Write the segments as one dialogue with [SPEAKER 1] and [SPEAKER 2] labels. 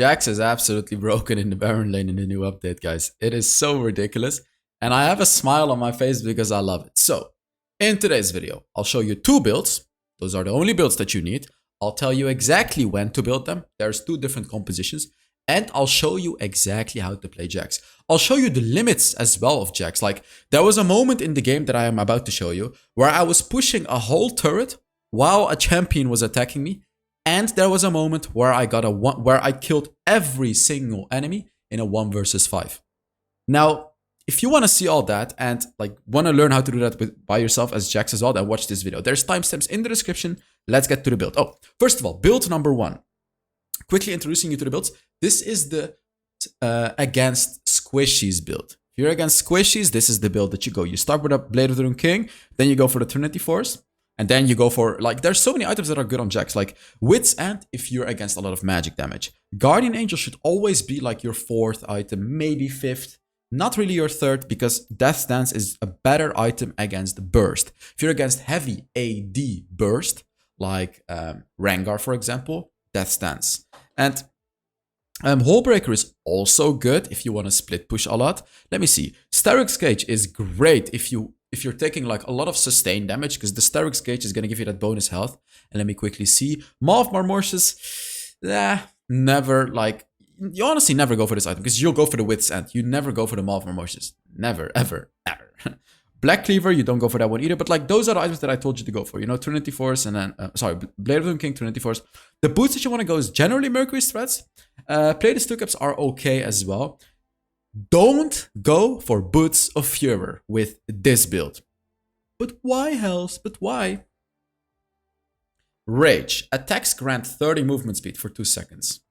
[SPEAKER 1] JAX is absolutely broken in the Baron lane in the new update, guys. It is so ridiculous. And I have a smile on my face because I love it. So, in today's video, I'll show you two builds. Those are the only builds that you need. I'll tell you exactly when to build them. There's two different compositions. And I'll show you exactly how to play JAX. I'll show you the limits as well of JAX. Like, there was a moment in the game that I am about to show you where I was pushing a whole turret while a champion was attacking me. And there was a moment where I killed every single enemy in a 1 versus 5. Now, if you want to see all that and like want to learn how to do that by yourself as JAX as well, then watch this video. There's timestamps in the description. Let's get to the build. Oh, first of all, build number 1. Quickly introducing you to the builds. This is the against squishies build. If you're against squishies, this is the build that you go. You start with a Blade of the Rune King, then you go for the Trinity Force, and then you go for, like, there's so many items that are good on JAX, like Wits End if you're against a lot of magic damage. Guardian Angel should always be like your 4th item, maybe 5th. Not really your 3rd, because Death's Dance is a better item against Burst. If you're against heavy AD Burst, like Rengar, for example, Death's Dance. And Hullbreaker is also good if you want to split push a lot. Let me see. Steric's Cage is great if you're taking like a lot of sustained damage, because the Steric's Cage is going to give you that bonus health. And let me quickly see. Maw of Marmortius, never, like, you honestly never go for this item, because you'll go for the Wit's End. You never go for the Maw of Marmortius. Never, ever, ever. Black Cleaver, you don't go for that one either. But like, those are the items that I told you to go for. You know, Trinity Force and then, Blade of the King, Trinity Force. The boots that you want to go is generally Mercury's Threads. Plated Steel Caps are okay as well. Don't go for Boots of Furor with this build. But why, Hells? But why? Rage. Attacks grant 30 movement speed for 2 seconds.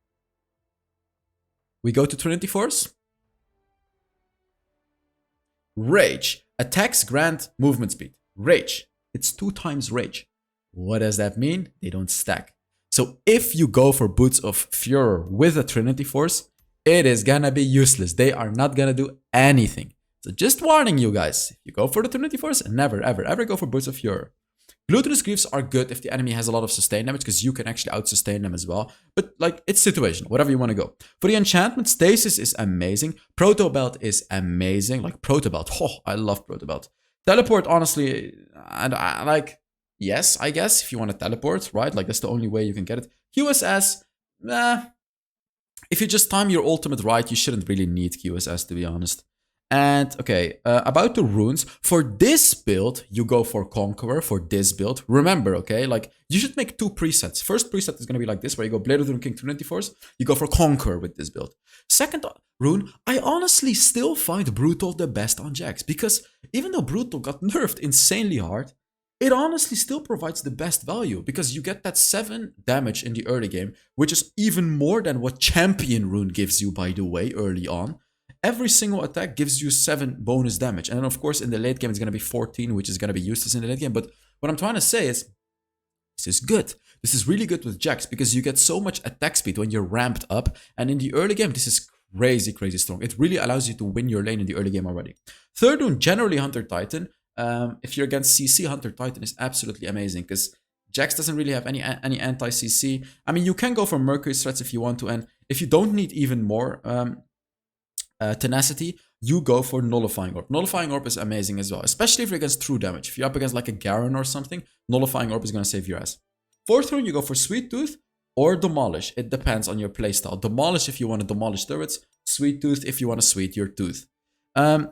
[SPEAKER 1] We go to Trinity Force. Rage. Attacks grant movement speed. Rage. It's 2 times Rage. What does that mean? They don't stack. So if you go for Boots of Furor with a Trinity Force, it is gonna be useless. They are not gonna do anything. So just warning you guys, if you go for the Trinity Force, never, ever, ever go for Boots of Furor. Glutinous Greaves are good if the enemy has a lot of sustain damage, because you can actually out-sustain them as well. But like, it's situational, whatever you want to go. For the enchantment, Stasis is amazing. Proto Belt is amazing. Like, Proto Belt. Oh, I love Proto Belt. Teleport, honestly, and I like, yes, I guess, if you want to teleport, right? Like, that's the only way you can get it. QSS, if you just time your ultimate right, you shouldn't really need QSS, to be honest. And, okay, about the runes. For this build, you go for Conqueror for this build. Remember, okay, like, you should make 2 presets. First preset is going to be like this, where you go Blade of the Rune King Trinity Force. You go for Conqueror with this build. Second rune, I honestly still find Brutal the best on JAX, because even though Brutal got nerfed insanely hard, it honestly still provides the best value, because you get that 7 damage in the early game, which is even more than what Champion Rune gives you, by the way, early on. Every single attack gives you 7 bonus damage. And then, of course, in the late game, it's going to be 14, which is going to be useless in the late game. But what I'm trying to say is, this is good. This is really good with JAX, because you get so much attack speed when you're ramped up. And in the early game, this is crazy, crazy strong. It really allows you to win your lane in the early game already. Third one, generally Hunter Titan. If you're against CC, Hunter Titan is absolutely amazing, because JAX doesn't really have any anti-CC. I mean, you can go for Mercury's Threats if you want to. And if you don't need even more tenacity, you go for Nullifying Orb. Nullifying Orb is amazing as well, especially if you're against true damage. If you're up against like a Garen or something, Nullifying Orb is going to save your ass. Fourth rune, you go for Sweet Tooth or Demolish. It depends on your playstyle. Demolish if you want to demolish turrets. Sweet Tooth if you want to sweet your tooth. And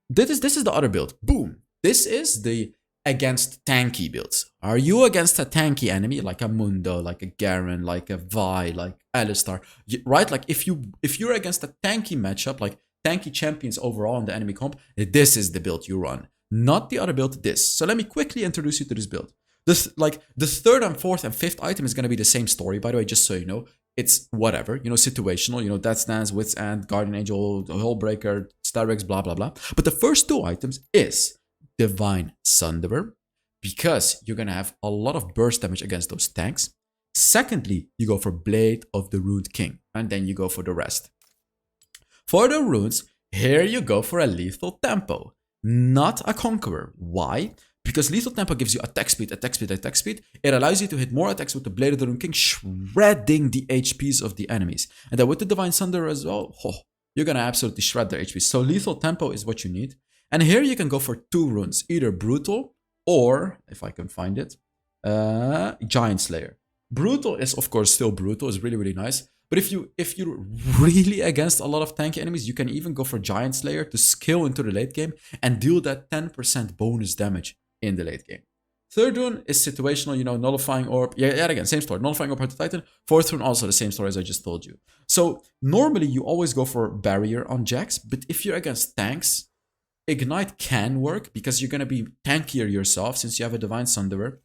[SPEAKER 1] this is the other build. Boom. This is the against tanky builds. Are you against a tanky enemy like a Mundo, like a Garen, like a Vi, like Alistar, right? Like if you're against a tanky matchup, like tanky champions overall in the enemy comp, this is the build you run, not the other build. This. So let me quickly introduce you to this build. This, like, the 3rd and 4th and 5th item is going to be the same story, by the way, just so you know. It's whatever, you know, situational, you know, Death's Dance, Wit's End, Guardian Angel, Hullbreaker, Styrex, blah, blah, blah. But the first 2 items is Divine Sunderer, because you're going to have a lot of burst damage against those tanks. Secondly, you go for Blade of the Rune King, and then you go for the rest. For the runes, here you go for a Lethal Tempo, not a Conqueror. Why? Because lethal tempo gives you attack speed, attack speed, attack speed. It allows you to hit more attacks with the Blade of the Rune King, shredding the HPs of the enemies. And then with the Divine Thunder as well, you're gonna absolutely shred their HPs. So lethal tempo is what you need. And here you can go for 2 runes, either Brutal or, if I can find it, Giant Slayer. Brutal is of course still brutal, it's really, really nice. But if you're really against a lot of tanky enemies, you can even go for Giant Slayer to skill into the late game and deal that 10% bonus damage in the late game. Third rune is situational, Nullifying Orb. Yeah, again, same story. Nullifying Orb, Heart of Titan. Fourth rune, also the same story as I just told you. So normally you always go for Barrier on JAX, but if you're against tanks, Ignite can work because you're going to be tankier yourself since you have a Divine Thunderer.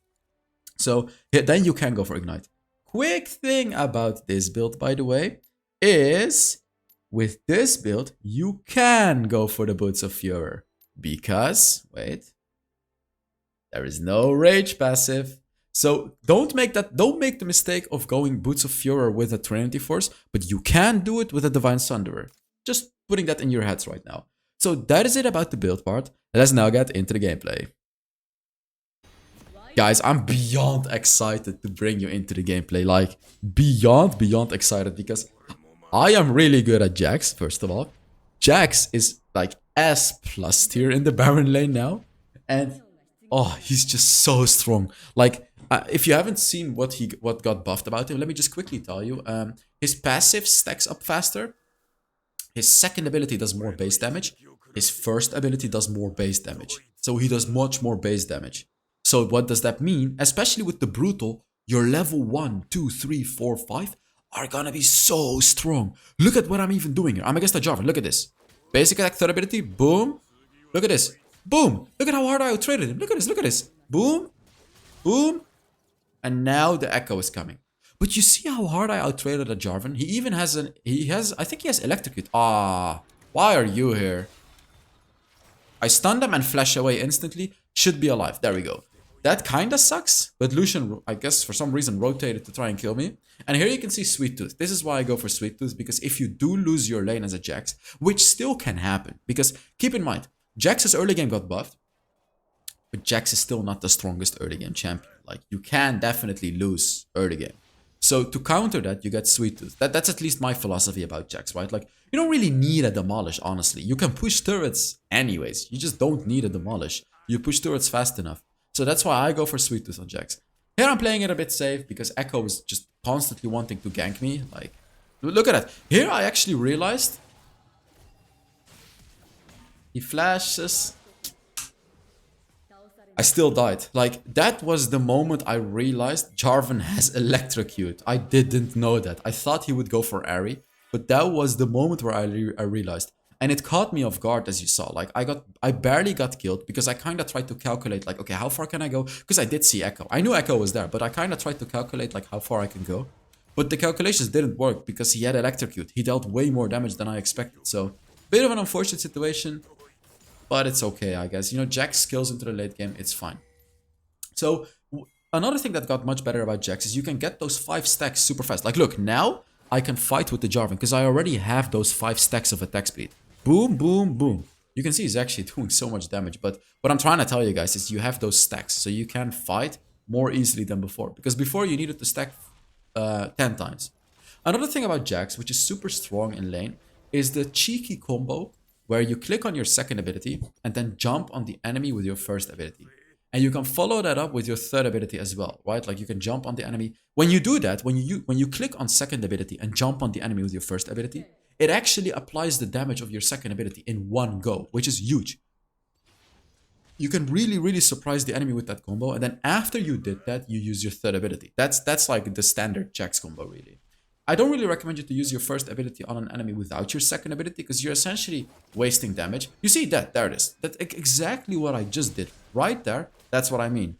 [SPEAKER 1] So then you can go for Ignite. Quick thing about this build, by the way, is with this build, you can go for the Boots of Fury. Because, wait, there is no Rage passive. So don't make the mistake of going Boots of Fury with a Trinity Force, but you can do it with a Divine Thunderer. Just putting that in your heads right now. So that is it about the build part. Let's now get into the gameplay. Guys, I'm beyond excited to bring you into the gameplay. Like, beyond excited because I am really good at JAX, first of all. JAX is like S+ tier in the Baron lane now. And, oh, he's just so strong. Like, if you haven't seen what got buffed about him, let me just quickly tell you. His passive stacks up faster. His second ability does more base damage. His first ability does more base damage. So he does much more base damage. So what does that mean? Especially with the Brutal, your level 1, 2, 3, 4, 5 are gonna be so strong. Look at what I'm even doing here. I'm against a Jarvan. Look at this. Basic attack, third ability. Boom. Look at this. Boom. Look at how hard I outtraded him. Look at this. Look at this. Boom. Boom. And now the Echo is coming. But you see how hard I outtraded a Jarvan? He even has I think he has Electrocute. Why are you here? I stunned him and flash away instantly. Should be alive. There we go. That kinda sucks, but Lucian, I guess for some reason, rotated to try and kill me. And here you can see Sweet Tooth. This is why I go for Sweet Tooth, because if you do lose your lane as a JAX, which still can happen, because keep in mind, JAX's early game got buffed, but JAX is still not the strongest early game champion. Like, you can definitely lose early game. So to counter that, you get Sweet Tooth. That's at least my philosophy about JAX, right? Like, you don't really need a Demolish, honestly. You can push turrets anyways. You just don't need a Demolish. You push turrets fast enough. So that's why I go for Sweet Tooth on JAX. Here I'm playing it a bit safe because Echo is just constantly wanting to gank me. Like, look at that. Here I actually realized he flashes. I still died. Like, that was the moment I realized Jarvan has Electrocute. I didn't know that. I thought he would go for Ahri, but that was the moment where I realized. And it caught me off guard, as you saw. Like, I barely got killed because I kind of tried to calculate, like, okay, how far can I go? Because I did see Echo. I knew Echo was there, but I kind of tried to calculate, like, how far I can go. But the calculations didn't work because he had Electrocute. He dealt way more damage than I expected. So, bit of an unfortunate situation, but it's okay, I guess. JAX skills into the late game, it's fine. So, another thing that got much better about JAX is you can get those 5 stacks super fast. Like, look, now I can fight with the Jarvan because I already have those 5 stacks of attack speed. Boom, boom, boom. You can see he's actually doing so much damage. But what I'm trying to tell you guys is you have those stacks. So you can fight more easily than before. Because before you needed to stack 10 times. Another thing about JAX, which is super strong in lane, is the cheeky combo where you click on your second ability and then jump on the enemy with your first ability. And you can follow that up with your third ability as well, right? Like, you can jump on the enemy. When you do that, when you click on second ability and jump on the enemy with your first ability, it actually applies the damage of your second ability in one go, which is huge. You can really, really surprise the enemy with that combo. And then after you did that, you use your third ability. That's like the standard JAX combo, really. I don't really recommend you to use your first ability on an enemy without your second ability because you're essentially wasting damage. You see that? There it is. That's exactly what I just did. Right there. That's what I mean.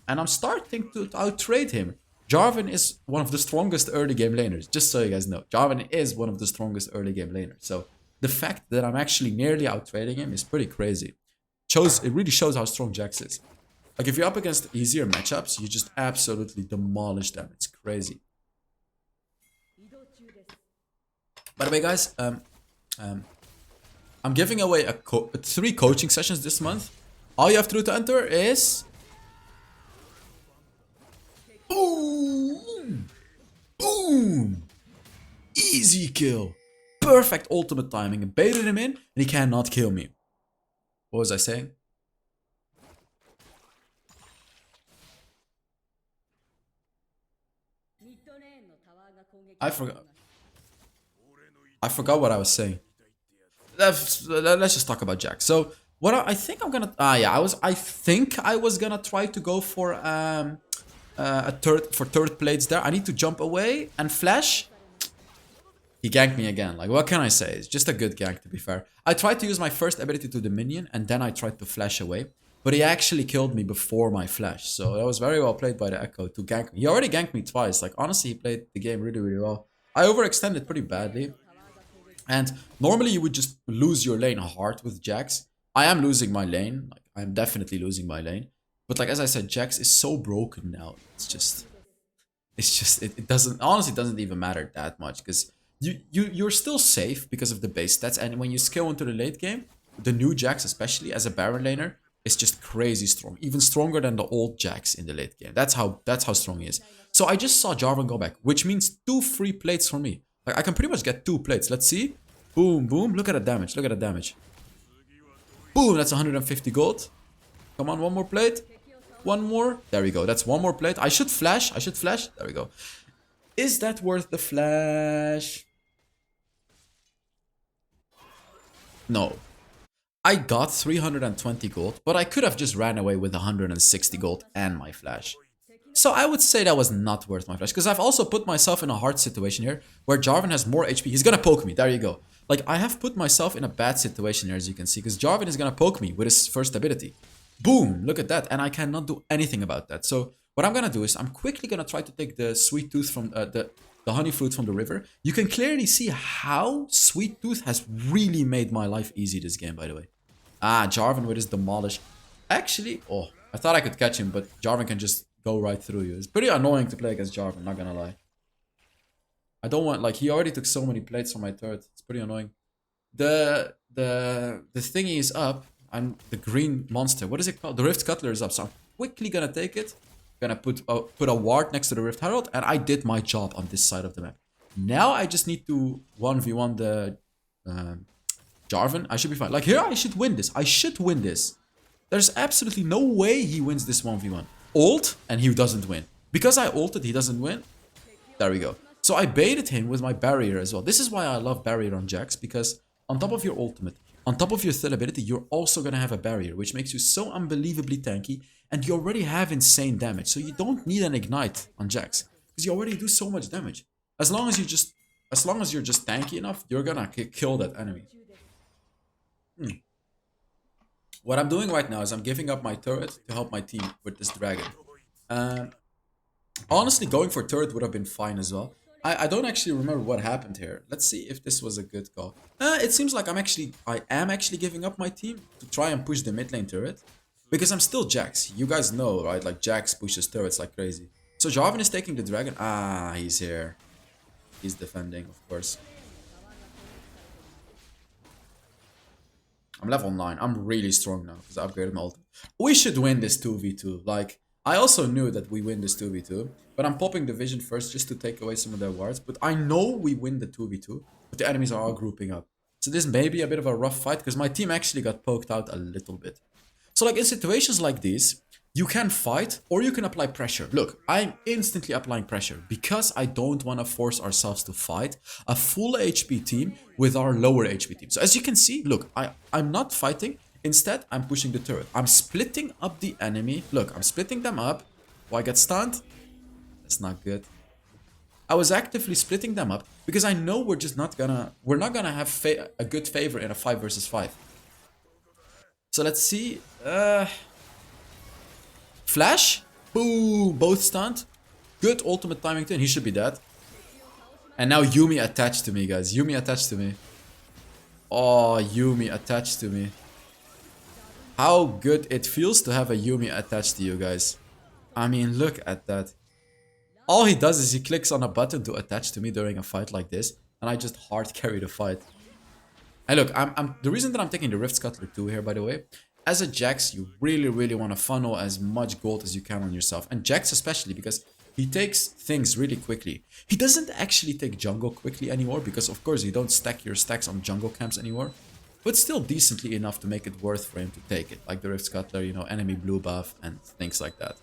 [SPEAKER 1] And I'm starting to outtrade him. Jarvan is one of the strongest early game laners, just so you guys know. Jarvan is one of the strongest early game laners. So the fact that I'm actually nearly outtrading him is pretty crazy. It really shows how strong JAX is. Like, if you're up against easier matchups, you just absolutely demolish them. It's crazy. By the way, guys, I'm giving away 3 coaching sessions this month. All you have to do to enter is... Boom! Boom! Easy kill. Perfect ultimate timing. And baited him in, and he cannot kill me. What was I saying? I forgot. I forgot what I was saying. Let's just talk about JAX. So what I think I'm gonna I think I was gonna try to go for third plates there. I need to jump away and flash. He ganked me again. Like, what can I say? It's just a good gank, to be fair. I tried to use my first ability to the minion, and then I tried to flash away. But he actually killed me before my flash. So that was very well played by the Echo to gank me. He already ganked me twice. Like, honestly, he played the game really, really well. I overextended pretty badly. And normally you would just lose your lane hard with JAX. I am losing my lane. Like, I'm definitely losing my lane. But like, as I said, JAX is so broken now. It doesn't, honestly, doesn't even matter that much. Because you're still safe because of the base stats. And when you scale into the late game, the new JAX, especially as a Baron laner, is just crazy strong. Even stronger than the old JAX in the late game. That's how strong he is. So I just saw Jarvan go back, which means 2 free plates for me. Like, I can pretty much get 2 plates. Let's see. Boom, boom. Look at the damage. Look at the damage. Boom, that's 150 gold. Come on, one more plate. One more. There we go. That's one more plate. I should flash. I should flash. There we go. Is that worth the flash? No. I got 320 gold, but I could have just ran away with 160 gold and my flash. So I would say that was not worth my flash, because I've also put myself in a hard situation here where Jarvan has more HP. He's gonna poke me. There you go. Like, I have put myself in a bad situation here, as you can see, because Jarvan is gonna poke me with his first ability. Boom! Look at that. And I cannot do anything about that. So what I'm gonna do is I'm quickly gonna try to take the sweet tooth from the honey fruit from the river. You can clearly see how sweet tooth has really made my life easy this game, by the way. Ah, Jarvan with his demolish. Actually, oh, I thought I could catch him, but Jarvan can just go right through you. It's pretty annoying to play against Jarvan, not gonna lie. I don't want, like, he already took so many plates from my turret. It's pretty annoying. The thingy is up. I'm the green monster. What is it called? The Rift Cutler is up. So I'm quickly gonna take it. Gonna put a ward next to the Rift Herald, and I did my job on this side of the map. Now I just need to 1v1 the Jarvan. I should be fine. Like, here I should win this. I should win this. There's absolutely no way he wins this 1v1. Ult, and he doesn't win. Because I ulted, he doesn't win. There we go. So I baited him with my barrier as well. This is why I love barrier on JAX, because on top of your ultimate, on top of your third ability, you're also going to have a barrier, which makes you so unbelievably tanky, and you already have insane damage. So you don't need an ignite on JAX, because you already do so much damage. As long as you're just tanky enough, you're gonna kill that enemy. What I'm doing right now is I'm giving up my turret to help my team with this dragon. Honestly, going for turret would have been fine as well. I don't actually remember what happened here. Let's see if this was a good call. It seems like I am actually giving up my team to try and push the mid lane turret. Because I'm still JAX. You guys know, right? Like, JAX pushes turrets like crazy. So Jarvan is taking the dragon. Ah, he's here. He's defending, of course. I'm level 9. I'm really strong now because I upgraded my ult. We should win this 2v2. Like, I also knew that we win this 2v2. But I'm popping the vision first just to take away some of their wards. But I know we win the 2v2. But the enemies are all grouping up. So this may be a bit of a rough fight because my team actually got poked out a little bit. So like in situations like these, you can fight or you can apply pressure. Look, I'm instantly applying pressure because I don't want to force ourselves to fight a full HP team with our lower HP team. So as you can see, look, I'm not fighting. Instead, I'm pushing the turret. I'm splitting up the enemy. Look, I'm splitting them up. Oh, I get stunned. That's not good. I was actively splitting them up because I know we're not gonna have a good favor in a 5 versus 5. So let's see. Flash. Boom. Both stunned. Good ultimate timing too. And he should be dead. And now Yuumi attached to me, guys. Yuumi attached to me. Oh, Yuumi attached to me. How good it feels to have a Yuumi attached to you guys. I mean, look at that. All he does is he clicks on a button to attach to me during a fight like this. And I just hard carry the fight. And look, the reason that I'm taking the Rift Scuttler 2 here, by the way, As a JAX, you really want to funnel as much gold as you can on yourself. And JAX especially because he takes things really quickly. He doesn't actually take jungle quickly anymore because of course you don't stack your stacks on jungle camps anymore. But still decently enough to make it worth for him to take it. Like the Rift Scuttler, you know, enemy blue buff and things like that.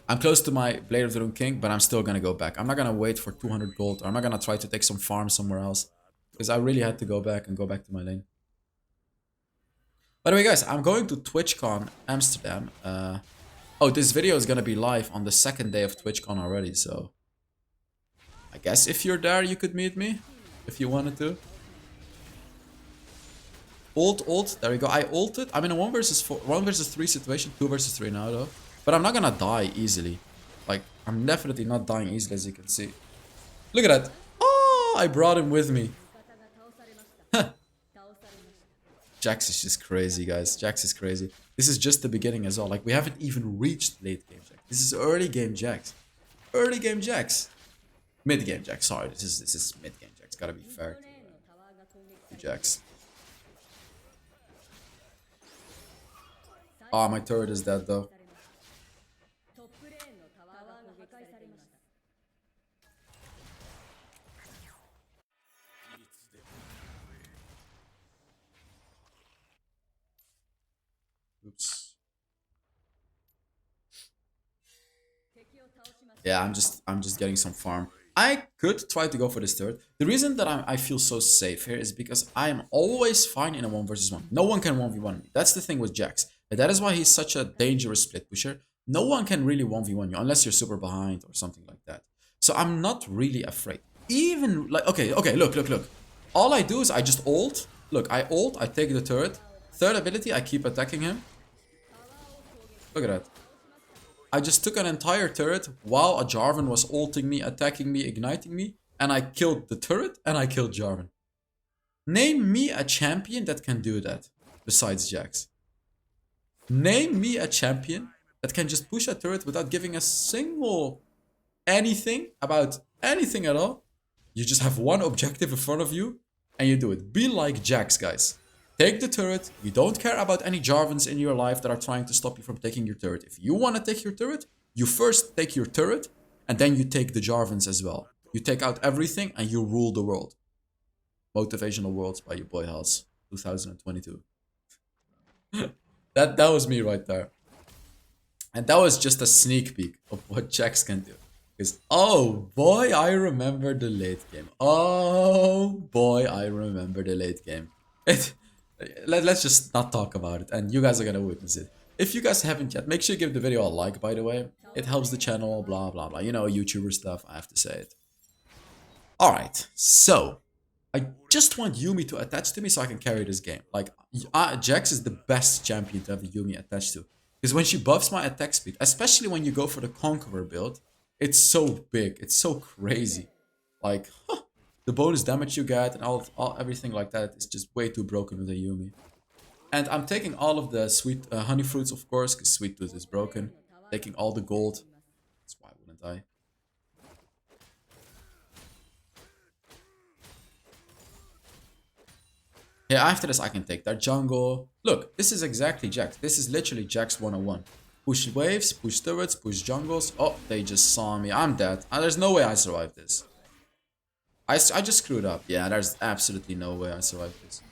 [SPEAKER 1] I'm close to my Blade of the Rune King, but I'm still gonna go back. I'm not gonna wait for 200 gold, or I'm not gonna try to take some farm somewhere else. Because I really had to go back to my lane. By the way, guys, I'm going to TwitchCon Amsterdam. Oh, this video is gonna be live on the second day of TwitchCon already, so... I guess if you're there, you could meet me. If you wanted to. Ult, there we go. I ulted. I'm in a 1 versus 3 situation. 2 versus 3 now, though. But I'm not gonna die easily. Like, I'm definitely not dying easily, as you can see. Look at that. Oh, I brought him with me. JAX is just crazy, guys. JAX is crazy. This is just the beginning as well. Like, we haven't even reached late game JAX. This is early game JAX. Early game JAX. Mid game JAX. Sorry, this is mid game JAX. Gotta be fair to JAX. Oh, my turret is dead though. Oops. Yeah, I'm just getting some farm. I could try to go for this turret. The reason that I feel so safe here is because I am always fine in a 1 versus 1. No one can 1v1 me. That's the thing with JAX. And that is why he's such a dangerous split pusher. No one can really 1v1 you unless you're super behind or something like that. So I'm not really afraid. Even like, okay, look. All I do is I just ult. Look, I ult, I take the turret. Third ability, I keep attacking him. Look at that. I just took an entire turret while a Jarvan was ulting me, attacking me, igniting me. And I killed the turret and I killed Jarvan. Name me a champion that can do that besides JAX. Name me a champion that can just push a turret without giving a single anything about anything at all. You just have one objective in front of you and you do it. Be like JAX, guys. Take the turret. You don't care about any Jarvans in your life that are trying to stop you from taking your turret. If you want to take your turret, you first take your turret and then you take the Jarvans as well. You take out everything and you rule the world. Motivational Worlds by your boy Hells, 2022. That was me right there. And that was just a sneak peek of what JAX can do. Because, oh boy, I remember the late game. Oh boy, I remember the late game. Let's just not talk about it, and you guys are gonna witness it. If you guys haven't yet, make sure you give the video a like, by the way. It helps the channel, blah, blah, blah. You know, YouTuber stuff, I have to say it. Alright, so... I just want Yuumi to attach to me so I can carry this game. Like, JAX is the best champion to have Yuumi attached to. Because when she buffs my attack speed, especially when you go for the Conqueror build, it's so big, it's so crazy. Like, the bonus damage you get and everything like that is just way too broken with a Yuumi. And I'm taking all of the sweet honey fruits, of course, because Sweet Tooth is broken. Taking all the gold. That's why wouldn't I? Yeah, after this I can take that jungle. Look, this is exactly JAX. This is literally JAX 101. Push waves, push turrets, push jungles. Oh, they just saw me. I'm dead. There's no way I survived this. I just screwed up. Yeah, there's absolutely no way I survived this.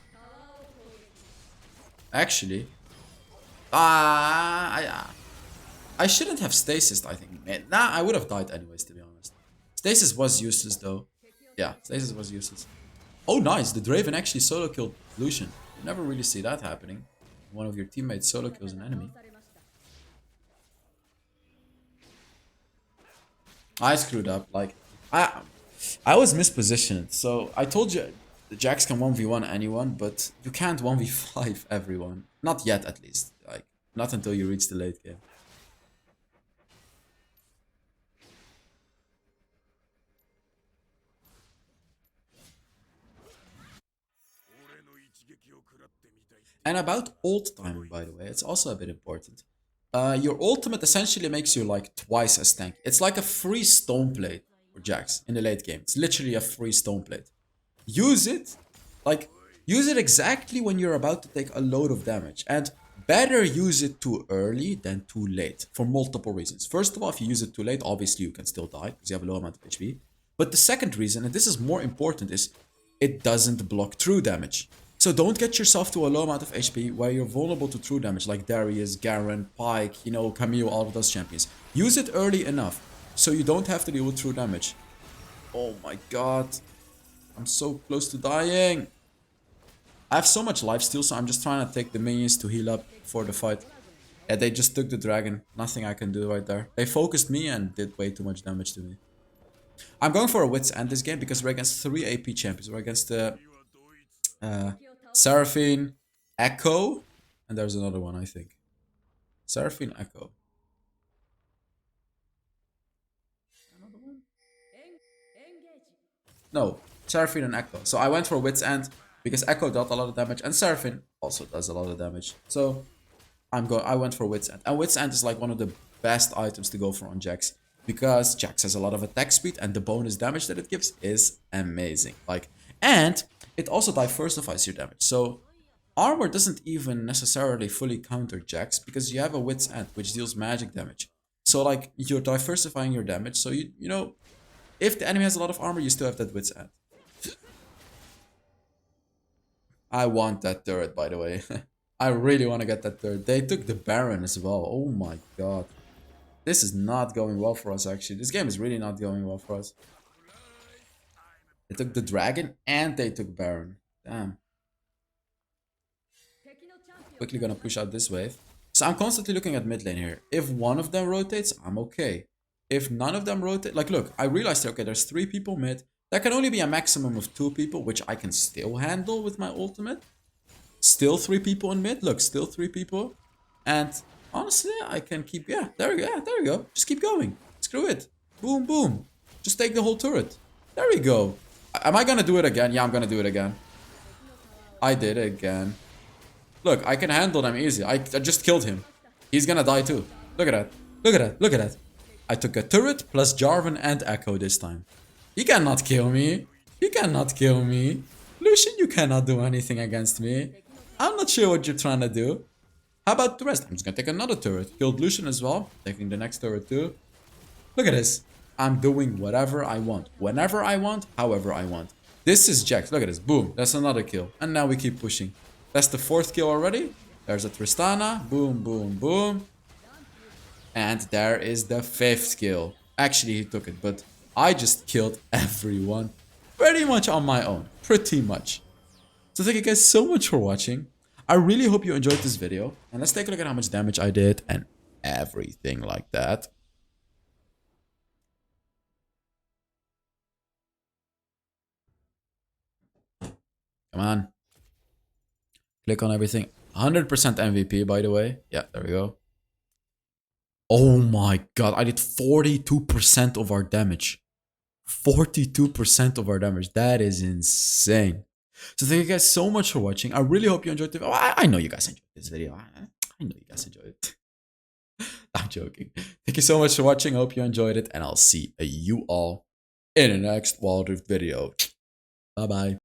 [SPEAKER 1] Actually, I shouldn't have stasis, I think. Nah, I would have died anyways, to be honest. Stasis was useless, though. Yeah, stasis was useless. Oh, nice. The Draven actually solo killed Lucian. You never really see that happening. One of your teammates solo kills an enemy. I screwed up. Like, I was mispositioned. So I told you the JAX can 1v1 anyone, but you can't 1v5 everyone. Not yet, at least. Like, not until you reach the late game. And about ult timing, by the way, it's also a bit important. Your ultimate essentially makes you like twice as tanky. It's like a free stone plate for JAX in the late game. It's literally a free stone plate. Use it. Like, use it exactly when you're about to take a load of damage. And better use it too early than too late for multiple reasons. First of all, if you use it too late, obviously you can still die because you have a low amount of HP. But the second reason, and this is more important, is it doesn't block true damage. So don't get yourself to a low amount of HP where you're vulnerable to true damage like Darius, Garen, Pyke, you know, Camille, all of those champions. Use it early enough so you don't have to deal with true damage. Oh my god. I'm so close to dying. I have so much lifesteal, so I'm just trying to take the minions to heal up for the fight. Yeah, they just took the dragon. Nothing I can do right there. They focused me and did way too much damage to me. I'm going for a Wit's End this game because we're against 3 AP champions. We're against the Seraphine, Echo, and there's another one, I think. Seraphine, Echo. Another one? No, Seraphine and Echo. So I went for Wit's End because Echo dealt a lot of damage and Seraphine also does a lot of damage. So I went for Wit's End. And Wit's End is like one of the best items to go for on JAX because JAX has a lot of attack speed and the bonus damage that it gives is amazing. Like, and it also diversifies your damage. So armor doesn't even necessarily fully counter JAX because you have a Wit's End which deals magic damage. So like you're diversifying your damage. So you know, if the enemy has a lot of armor, you still have that Wit's End. I want that turret, by the way. I really want to get that turret. They took the Baron as well. Oh my god. This is not going well for us, actually. This game is really not going well for us. They took the Dragon and they took Baron. Damn. Quickly gonna push out this wave. So I'm constantly looking at mid lane here. If one of them rotates, I'm okay. If none of them rotate, like look, I realized, okay, there's 3 people mid. There can only be a maximum of 2 people, which I can still handle with my ultimate. Still 3 people in mid. Look, still 3 people. And honestly, I can keep, yeah, there we go. Just keep going. Screw it. Boom, boom. Just take the whole turret. There we go. Am I gonna do it again? Yeah, I'm gonna do it again. I did it again. Look, I can handle them easy. I just killed him. He's gonna die too. Look at that. Look at that. Look at that. I took a turret plus Jarvan and Echo this time. He cannot kill me. He cannot kill me. Lucian, you cannot do anything against me. I'm not sure what you're trying to do. How about the rest? I'm just gonna take another turret. Killed Lucian as well. Taking the next turret too. Look at this. I'm doing whatever I want. Whenever I want. However I want. This is JAX. Look at this. Boom. That's another kill. And now we keep pushing. That's the 4th kill already. There's a Tristana. Boom, boom, boom. And there is the 5th kill. Actually, he took it. But I just killed everyone. Pretty much on my own. Pretty much. So thank you guys so much for watching. I really hope you enjoyed this video. And let's take a look at how much damage I did and everything like that. Come on. Click on everything. 100% MVP, by the way. Yeah, there we go. Oh my god, I did 42% of our damage. 42% of our damage. That is insane. So thank you guys so much for watching. I really hope you enjoyed the video. I know you guys enjoyed this video. I know you guys enjoyed it. I'm joking. Thank you so much for watching. I hope you enjoyed it. And I'll see you all in the next Wild Rift video. Bye-bye.